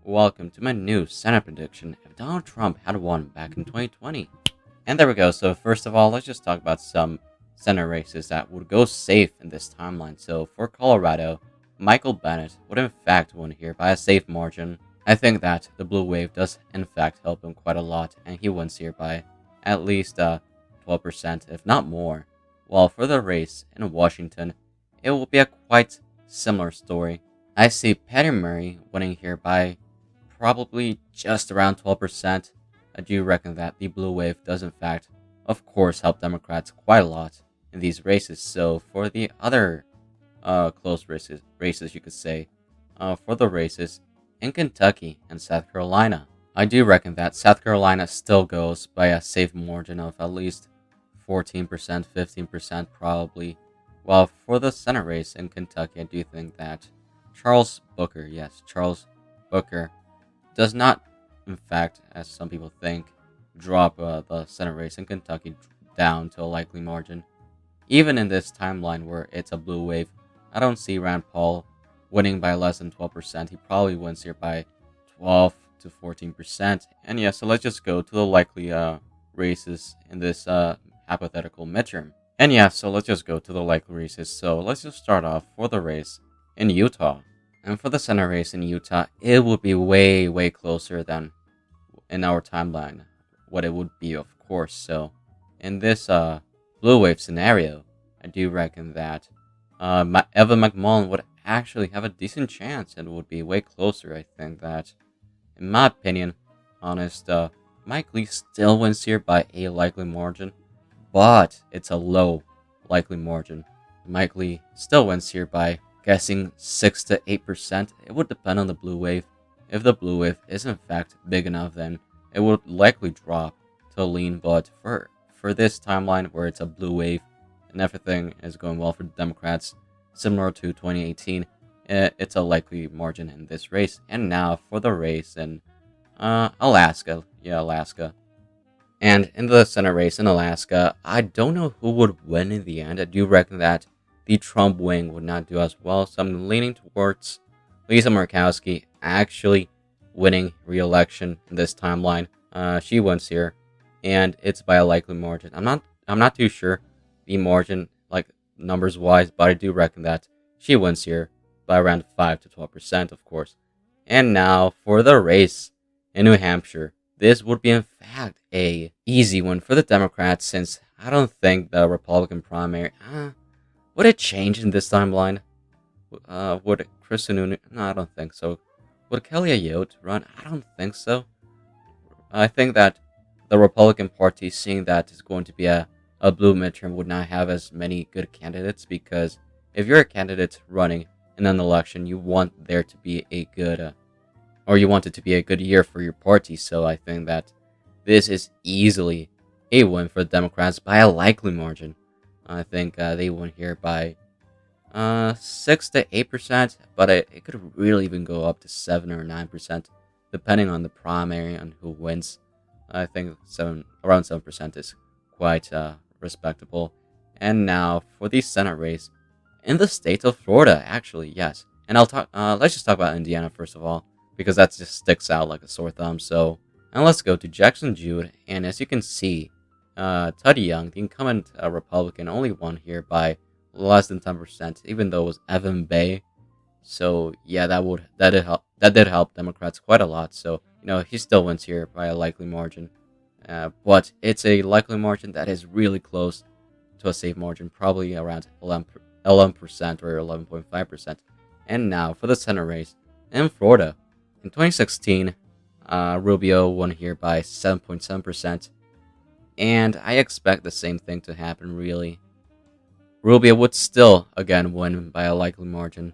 Welcome to my new Senate prediction if Donald Trump had won back in 2020. And there we go. So first of all, let's just talk about some Senate races that would go safe in this timeline. So for Colorado, Michael Bennet would in fact win here by a safe margin. I think that the blue wave does in fact help him quite a lot, and he wins here by at least 12%, if not more. While for the race in Washington, it will be a quite similar story. I see Patty Murray winning here by probably just around 12%. I do reckon that the blue wave does in fact, of course, help Democrats quite a lot in these races. So for the other close races you could say, for the races in Kentucky and South Carolina, I do reckon that South Carolina still goes by a safe margin of at least 14%, 15% probably. While for the Senate race in Kentucky, I do think that Charles Booker does not, in fact, as some people think, drop the Senate race in Kentucky down to a likely margin. Even in this timeline where it's a blue wave, I don't see Rand Paul winning by less than 12%. He probably wins here by 12 to 14%. And yeah, so let's just go to the likely races in this hypothetical midterm. And yeah, so let's just go to the likely races. So let's just start off for the race in Utah. And for the Senate race in Utah, it would be way, way closer than in our timeline, what it would be, of course. So in this blue wave scenario, I do reckon that Evan McMullin would actually have a decent chance and would be way closer. I think that, in my opinion, honest, Mike Lee still wins here by a likely margin, but it's a low likely margin. Mike Lee still wins here by guessing 6 to 8%. It would depend on the blue wave. If the blue wave is in fact big enough, then it would likely drop to lean. But for this timeline where it's a blue wave and everything is going well for the Democrats, similar to 2018, it's a likely margin in this race. And now for the race in Alaska. Alaska. And in the Senate race in Alaska, I don't know who would win in the end. I do reckon that the Trump wing would not do as well, so I'm leaning towards Lisa Murkowski actually winning re-election in this timeline. She wins here, and it's by a likely margin. I'm not too sure the margin, like numbers wise, but I do reckon that she wins here by around 5 to 12%, of course. And now for the race in New Hampshire, this would be in fact a easy one for the Democrats, since I don't think the Republican primary. Would it change in this timeline? Would Chris Sununu? No, I don't think so. Would Kelly Ayotte run? I don't think so. I think that the Republican Party, seeing that it's going to be a blue midterm, would not have as many good candidates, because if you're a candidate running in an election, you want there to be a good, or you want it to be a good year for your party. So I think that this is easily a win for the Democrats by a likely margin. I think they win here by 6 to 8%, but it could really even go up to 7 or 9%, depending on the primary and who wins. I think around 7% is quite respectable. And now for the Senate race in the state of Florida, actually, yes. And let's just talk about Indiana first of all, because that just sticks out like a sore thumb. So, and let's go to Jackson Jude, and as you can see, Todd Young, the incumbent Republican, only won here by less than 10%, even though it was Evan Bay. So yeah, that did help Democrats quite a lot. So he still wins here by a likely margin, but it's a likely margin that is really close to a safe margin, probably around 11% or 11.5%. And now for the Senate race in Florida, in 2016, Rubio won here by 7.7%. And I expect the same thing to happen, really. Rubio would still, again, win by a likely margin.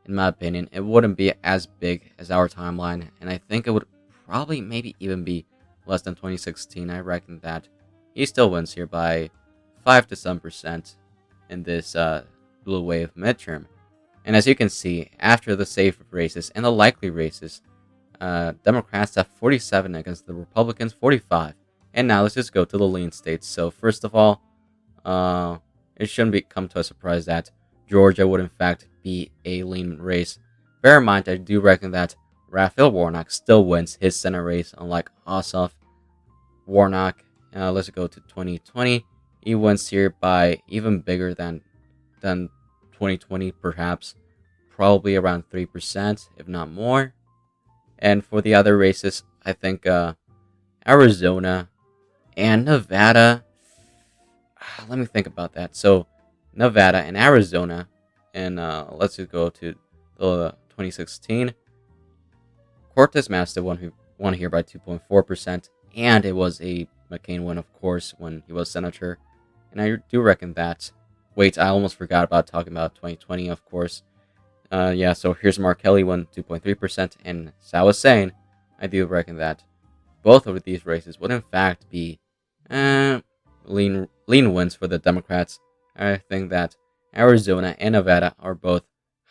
In my opinion, it wouldn't be as big as our timeline, and I think it would probably maybe even be less than 2016. I reckon that he still wins here by 5 to 7% in this blue wave midterm. And as you can see, after the safe races and the likely races, Democrats have 47 against the Republicans 45. And now let's just go to the lean states. So first of all, it shouldn't come to a surprise that Georgia would in fact be a lean race. Bear in mind, I do reckon that Raphael Warnock still wins his Senate race, unlike Ossoff. Warnock, let's go to 2020. He wins here by even bigger than 2020, perhaps, probably around 3%, if not more. And for the other races, I think Arizona and Nevada. Let me think about that. So Nevada and Arizona, and let's just go to the 2016. Cortez Masto won here by 2.4%, and it was a McCain win, of course, when he was senator. And I do reckon that. Wait, I almost forgot about talking about 2020, of course. Yeah, so here's Mark Kelly won 2.3%, and as I was saying, I do reckon that both of these races would in fact be lean wins for the Democrats. I think that Arizona and Nevada are both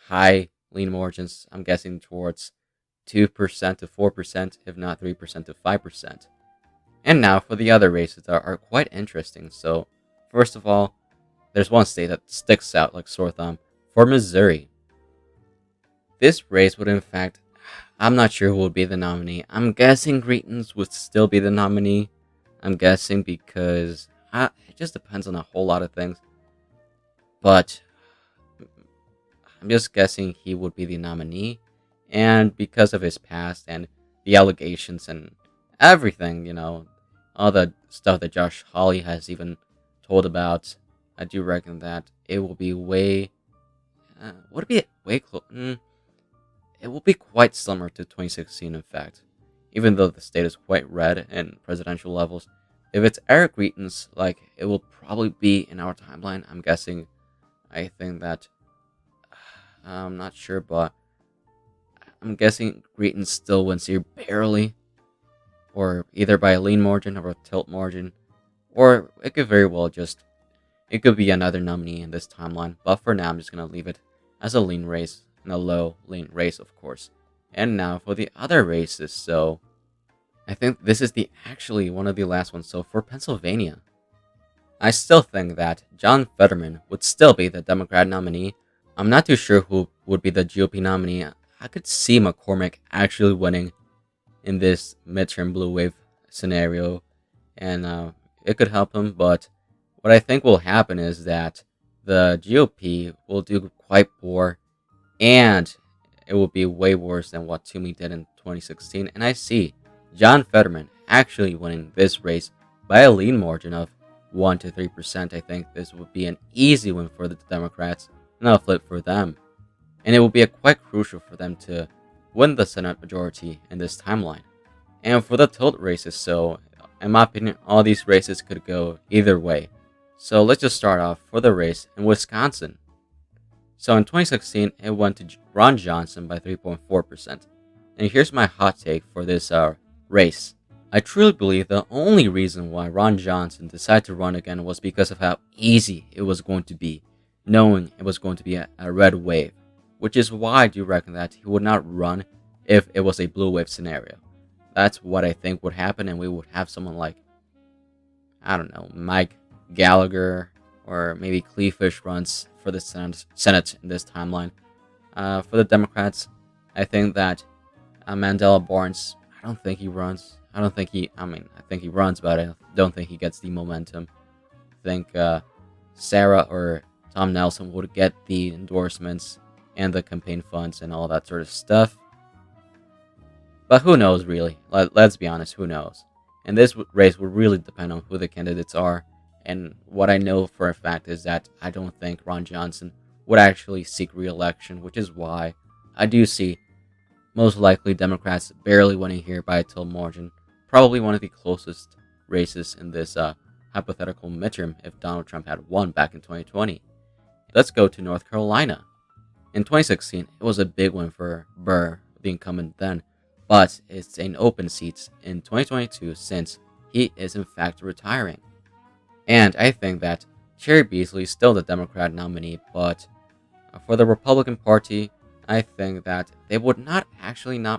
high lean margins. I'm guessing towards 2% to 4%, if not 3% to 5%. And now for the other races that are quite interesting. So, first of all, there's one state that sticks out like sore thumb. For Missouri, this race would in fact, I'm not sure who would be the nominee. I'm guessing Greetens would still be the nominee. I'm guessing because it just depends on a whole lot of things. But I'm just guessing he would be the nominee. And because of his past and the allegations and everything, all the stuff that Josh Hawley has even told about, I do reckon that it will be way close. It will be quite similar to 2016, in fact. Even though the state is quite red in presidential levels, if it's Eric Greitens, it will probably be in our timeline. I'm guessing. I think that I'm not sure, but I'm guessing Greitens still wins here barely, or either by a lean margin or a tilt margin, or it could very well it could be another nominee in this timeline. But for now, I'm just gonna leave it as a lean race, and a low lean race, of course. And now for the other races. So I think this is actually one of the last ones. So for Pennsylvania, I still think that John Fetterman would still be the Democrat nominee. I'm not too sure who would be the GOP nominee. I could see McCormick actually winning in this midterm blue wave scenario, and it could help him. But what I think will happen is that the GOP will do quite poor, and it will be way worse than what Toomey did in 2016. And I see John Fetterman actually winning this race by a lean margin of 1 to 3%. I think this would be an easy win for the Democrats, and a flip for them. And it will be quite crucial for them to win the Senate majority in this timeline. And for the tilt races, so in my opinion, all these races could go either way. So let's just start off for the race in Wisconsin. So in 2016, it went to Ron Johnson by 3.4%. And here's my hot take for this race. I truly believe the only reason why Ron Johnson decided to run again was because of how easy it was going to be, knowing it was going to be a red wave. Which is why I do reckon that he would not run if it was a blue wave scenario. That's what I think would happen, and we would have someone like, I don't know, Mike Gallagher, or maybe Cleafish runs for the Senate in this timeline. For the Democrats, I think that Mandela Barnes, I don't think he runs. I think he runs, but I don't think he gets the momentum. I think Sarah or Tom Nelson would get the endorsements and the campaign funds and all that sort of stuff. But who knows, really? Let's be honest, who knows? And this race would really depend on who the candidates are. And what I know for a fact is that I don't think Ron Johnson would actually seek re-election, which is why I do see most likely Democrats barely winning here by a tilt margin. Probably one of the closest races in this hypothetical midterm if Donald Trump had won back in 2020. Let's go to North Carolina. In 2016, it was a big win for Burr, the incumbent then, but it's an open seat in 2022 since he is in fact retiring. And I think that Cherry Beasley is still the Democrat nominee, but for the Republican Party, I think that they would not actually I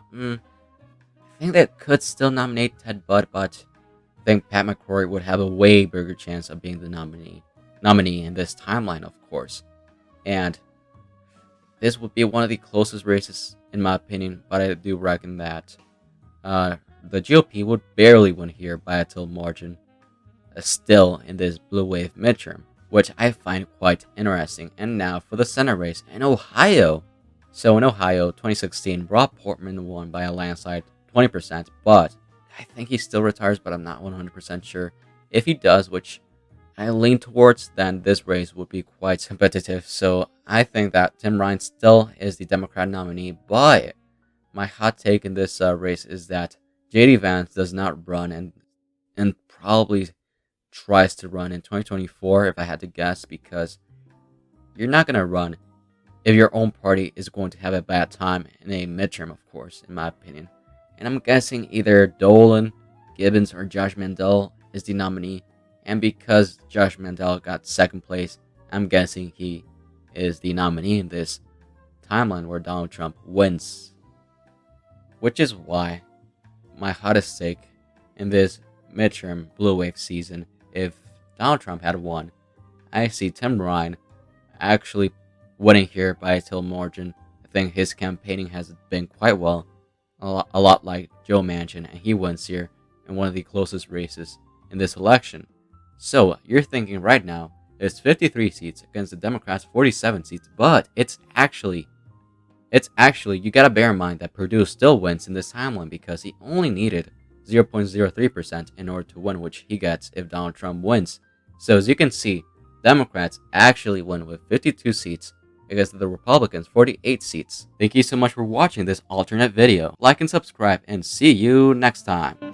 think they could still nominate Ted Budd, but I think Pat McCrory would have a way bigger chance of being the nominee in this timeline, of course. And this would be one of the closest races in my opinion, but I do reckon that the GOP would barely win here by a tilt margin, still in this blue wave midterm, which I find quite interesting. And now for the Senate race in Ohio. So in Ohio, 2016, Rob Portman won by a landslide, 20%, but I think he still retires, but I'm not 100% sure. If he does, which I lean towards, then this race would be quite competitive. So I think that Tim Ryan still is the Democrat nominee, but my hot take in this race is that JD Vance does not run and probably tries to run in 2024 if I had to guess, because you're not going to run if your own party is going to have a bad time in a midterm, of course, in my opinion. And I'm guessing either Dolan, Gibbons, or Josh Mandel is the nominee. And because Josh Mandel got second place, I'm guessing he is the nominee in this timeline where Donald Trump wins. Which is why my hottest take in this midterm blue wave season, if Donald Trump had won, I see Tim Ryan actually winning here by a tilt margin. I think his campaigning has been quite well, a lot like Joe Manchin, and he wins here in one of the closest races in this election. So you're thinking right now it's 53 seats against the Democrats' 47 seats, but it's actually you gotta bear in mind that Perdue still wins in this timeline because he only needed 0.03% in order to win, which he gets if Donald Trump wins. So as you can see, Democrats actually win with 52 seats against the Republicans' 48 seats. Thank you so much for watching this alternate video. Like and subscribe, and see you next time.